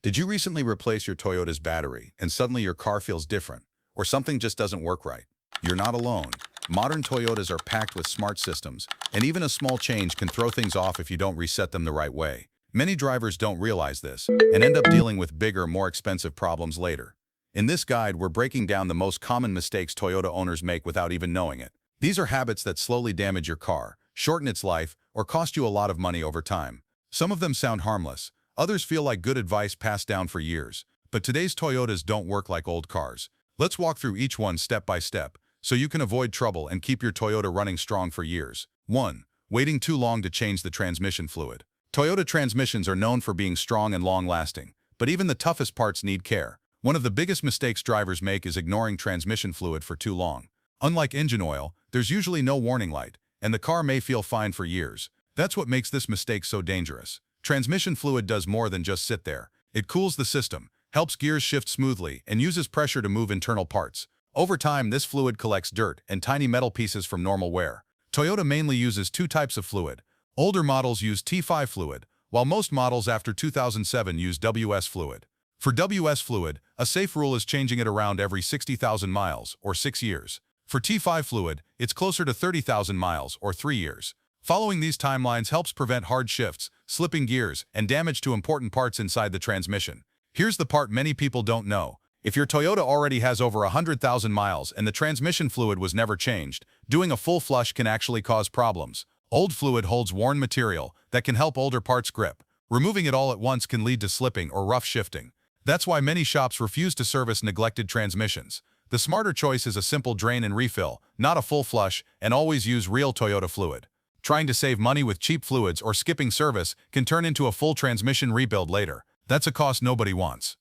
Did you recently replace your Toyota's battery and suddenly your car feels different, or something just doesn't work right? You're not alone. Modern Toyotas are packed with smart systems, and even a small change can throw things off if you don't reset them the right way. Many drivers don't realize this and end up dealing with bigger, more expensive problems later. In this guide, we're breaking down the most common mistakes Toyota owners make without even knowing it. These are habits that slowly damage your car, shorten its life, or cost you a lot of money over time. Some of them sound harmless. Others feel like good advice passed down for years. But today's Toyotas don't work like old cars. Let's walk through each one step by step, so you can avoid trouble and keep your Toyota running strong for years. 1. Waiting too long to change the transmission fluid. Toyota transmissions are known for being strong and long-lasting, but even the toughest parts need care. One of the biggest mistakes drivers make is ignoring transmission fluid for too long. Unlike engine oil, there's usually no warning light, and the car may feel fine for years. That's what makes this mistake so dangerous. Transmission fluid does more than just sit there. It cools the system, helps gears shift smoothly, and uses pressure to move internal parts. Over time, this fluid collects dirt and tiny metal pieces from normal wear. Toyota mainly uses two types of fluid. Older models use T5 fluid, while most models after 2007 use WS fluid. For WS fluid, a safe rule is changing it around every 60,000 miles, or 6 years. For T5 fluid, it's closer to 30,000 miles, or 3 years. Following these timelines helps prevent hard shifts, slipping gears, and damage to important parts inside the transmission. Here's the part many people don't know. If your Toyota already has over 100,000 miles and the transmission fluid was never changed, doing a full flush can actually cause problems. Old fluid holds worn material that can help older parts grip. Removing it all at once can lead to slipping or rough shifting. That's why many shops refuse to service neglected transmissions. The smarter choice is a simple drain and refill, not a full flush, and always use real Toyota fluid. Trying to save money with cheap fluids or skipping service can turn into a full transmission rebuild later. That's a cost nobody wants.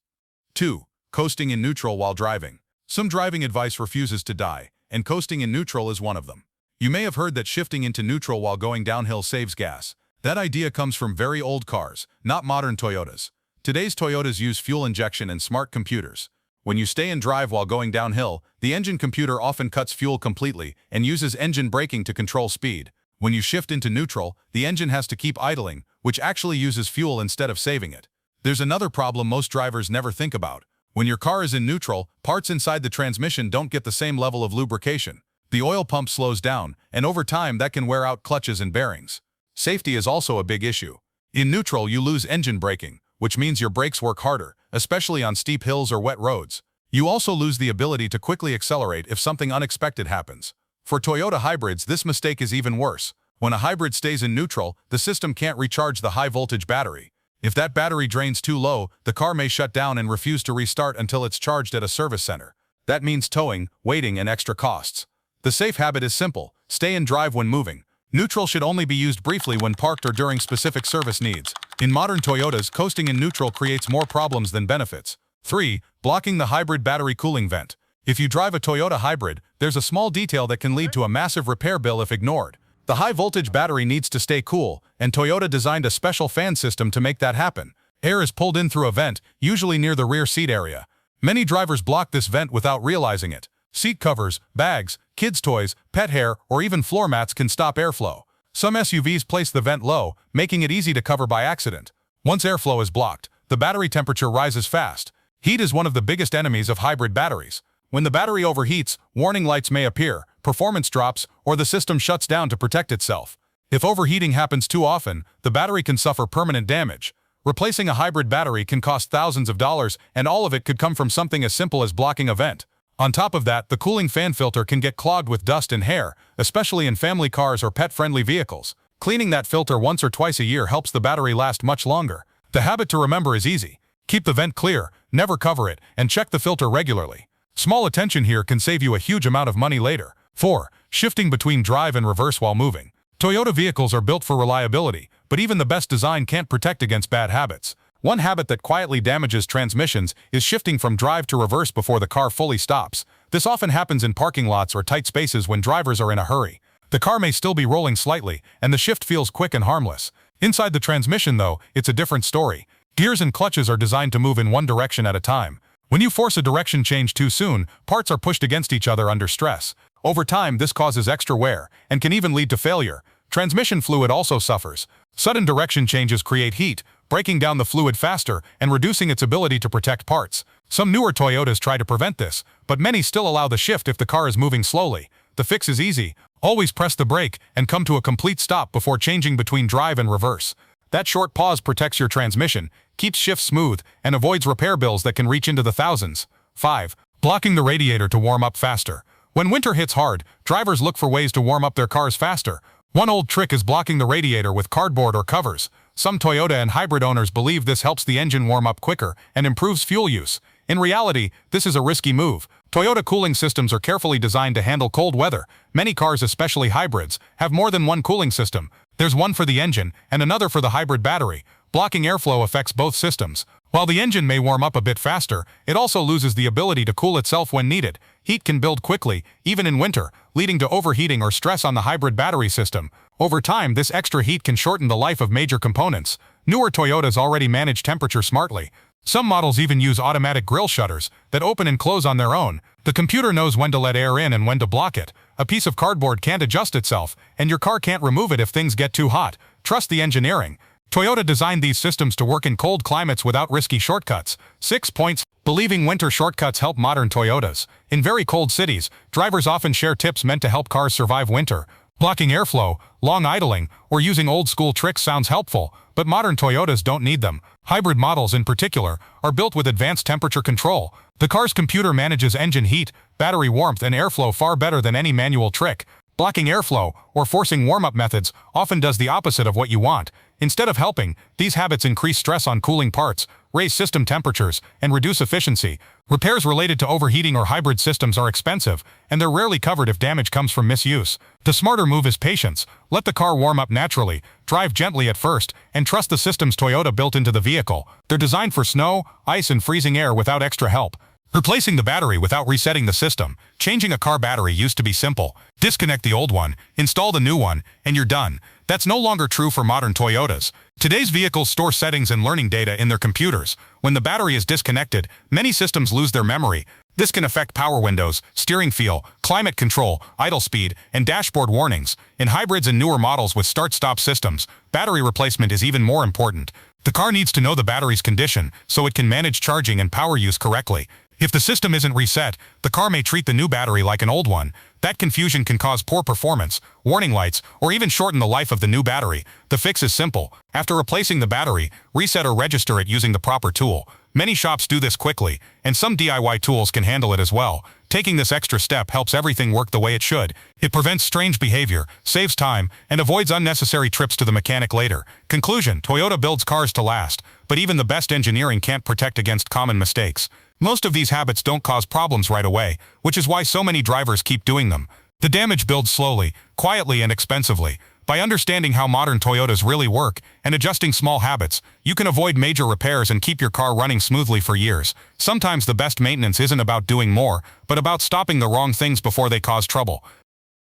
2. Coasting in neutral while driving. Some driving advice refuses to die, and coasting in neutral is one of them. You may have heard that shifting into neutral while going downhill saves gas. That idea comes from very old cars, not modern Toyotas. Today's Toyotas use fuel injection and smart computers. When you stay and drive while going downhill, the engine computer often cuts fuel completely and uses engine braking to control speed. When you shift into neutral, the engine has to keep idling, which actually uses fuel instead of saving it. There's another problem most drivers never think about. When your car is in neutral, parts inside the transmission don't get the same level of lubrication. The oil pump slows down, and over time that can wear out clutches and bearings. Safety is also a big issue. In neutral, you lose engine braking, which means your brakes work harder, especially on steep hills or wet roads. You also lose the ability to quickly accelerate if something unexpected happens. For Toyota hybrids, this mistake is even worse. When a hybrid stays in neutral, the system can't recharge the high-voltage battery. If that battery drains too low, the car may shut down and refuse to restart until it's charged at a service center. That means towing, waiting, and extra costs. The safe habit is simple: stay and drive when moving. Neutral should only be used briefly when parked or during specific service needs. In modern Toyotas, coasting in neutral creates more problems than benefits. 3. Blocking the hybrid battery cooling vent. If you drive a Toyota hybrid, there's a small detail that can lead to a massive repair bill if ignored. The high-voltage battery needs to stay cool, and Toyota designed a special fan system to make that happen. Air is pulled in through a vent, usually near the rear seat area. Many drivers block this vent without realizing it. Seat covers, bags, kids' toys, pet hair, or even floor mats can stop airflow. Some SUVs place the vent low, making it easy to cover by accident. Once airflow is blocked, the battery temperature rises fast. Heat is one of the biggest enemies of hybrid batteries. When the battery overheats, warning lights may appear, performance drops, or the system shuts down to protect itself. If overheating happens too often, the battery can suffer permanent damage. Replacing a hybrid battery can cost thousands of dollars, and all of it could come from something as simple as blocking a vent. On top of that, the cooling fan filter can get clogged with dust and hair, especially in family cars or pet-friendly vehicles. Cleaning that filter once or twice a year helps the battery last much longer. The habit to remember is easy. Keep the vent clear, never cover it, and check the filter regularly. Small attention here can save you a huge amount of money later. 4. Shifting between drive and reverse while moving. Toyota vehicles are built for reliability, but even the best design can't protect against bad habits. One habit that quietly damages transmissions is shifting from drive to reverse before the car fully stops. This often happens in parking lots or tight spaces when drivers are in a hurry. The car may still be rolling slightly, and the shift feels quick and harmless. Inside the transmission, though, it's a different story. Gears and clutches are designed to move in one direction at a time. When you force a direction change too soon, parts are pushed against each other under stress. Over time, this causes extra wear, and can even lead to failure. Transmission fluid also suffers. Sudden direction changes create heat, breaking down the fluid faster and reducing its ability to protect parts. Some newer Toyotas try to prevent this, but many still allow the shift if the car is moving slowly. The fix is easy. Always press the brake and come to a complete stop before changing between drive and reverse. That short pause protects your transmission, keeps shifts smooth, and avoids repair bills that can reach into the thousands. 5. Blocking the radiator to warm up faster. When winter hits hard, drivers look for ways to warm up their cars faster. One old trick is blocking the radiator with cardboard or covers. Some Toyota and hybrid owners believe this helps the engine warm up quicker and improves fuel use. In reality, this is a risky move. Toyota cooling systems are carefully designed to handle cold weather. Many cars, especially hybrids, have more than one cooling system. There's one for the engine and another for the hybrid battery. Blocking airflow affects both systems. While the engine may warm up a bit faster, it also loses the ability to cool itself when needed. Heat can build quickly, even in winter, leading to overheating or stress on the hybrid battery system. Over time, this extra heat can shorten the life of major components. Newer Toyotas already manage temperature smartly. Some models even use automatic grille shutters that open and close on their own. The computer knows when to let air in and when to block it. A piece of cardboard can't adjust itself, and your car can't remove it if things get too hot. Trust the engineering. Toyota designed these systems to work in cold climates without risky shortcuts. 6 points. Believing winter shortcuts help modern Toyotas. In very cold cities, drivers often share tips meant to help cars survive winter. Blocking airflow, long idling, or using old-school tricks sounds helpful, but modern Toyotas don't need them. Hybrid models, in particular, are built with advanced temperature control. The car's computer manages engine heat, battery warmth, and airflow far better than any manual trick. Blocking airflow, or forcing warm-up methods, often does the opposite of what you want. Instead of helping, these habits increase stress on cooling parts, raise system temperatures, and reduce efficiency. Repairs related to overheating or hybrid systems are expensive, and they're rarely covered if damage comes from misuse. The smarter move is patience. Let the car warm up naturally, drive gently at first, and trust the systems Toyota built into the vehicle. They're designed for snow, ice, and freezing air without extra help. Replacing the battery without resetting the system. Changing a car battery used to be simple. Disconnect the old one, install the new one, and you're done. That's no longer true for modern Toyotas. Today's vehicles store settings and learning data in their computers. When the battery is disconnected, many systems lose their memory. This can affect power windows, steering feel, climate control, idle speed, and dashboard warnings. In hybrids and newer models with start-stop systems, battery replacement is even more important. The car needs to know the battery's condition so it can manage charging and power use correctly. If the system isn't reset, the car may treat the new battery like an old one. That confusion can cause poor performance, warning lights, or even shorten the life of the new battery. The fix is simple. After replacing the battery, reset or register it using the proper tool. Many shops do this quickly, and some DIY tools can handle it as well. Taking this extra step helps everything work the way it should. It prevents strange behavior, saves time, and avoids unnecessary trips to the mechanic later. Conclusion: Toyota builds cars to last, but even the best engineering can't protect against common mistakes. Most of these habits don't cause problems right away, which is why so many drivers keep doing them. The damage builds slowly, quietly, and expensively. By understanding how modern Toyotas really work and adjusting small habits, you can avoid major repairs and keep your car running smoothly for years. Sometimes the best maintenance isn't about doing more, but about stopping the wrong things before they cause trouble.